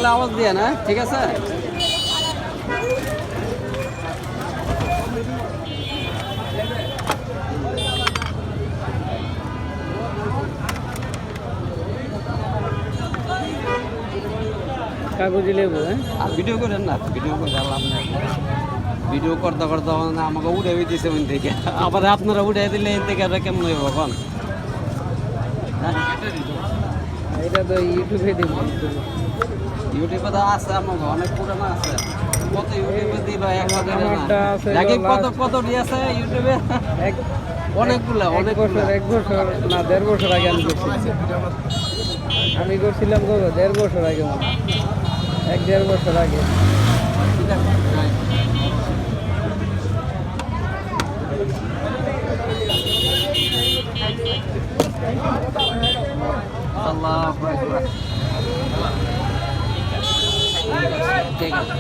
লাগলে আওয়াজ দিয়ে না, ঠিক আছে? কাগজি লেবু, হ্যাঁ? আর ভিডিও করেন না, ভিডিও করে লাভ নাই। ভিডিও করতে করতে আমাকে উঠে দিয়েছে ওই থেকে, আবার আপনারা উঠে দিলে এর থেকে আর কেমন হইব এখন? এটা তো ইউটিউবে দিব। ইউটিউবে তো আছে, আমার অনেক পুরানো আছে। কত ইউটিউবে দিল একসাথে আমারটা আছে কত কত দিয়েছে ইউটিউবে? অনেকগুলো, অনেক বছর, 1 বছর না 1.5 বছর আগে আমি করছি। আমি করছিলাম গো 1.5 বছর আগে, 1-1.5 বছর আগে। আল্লাহ ঠিক আছে।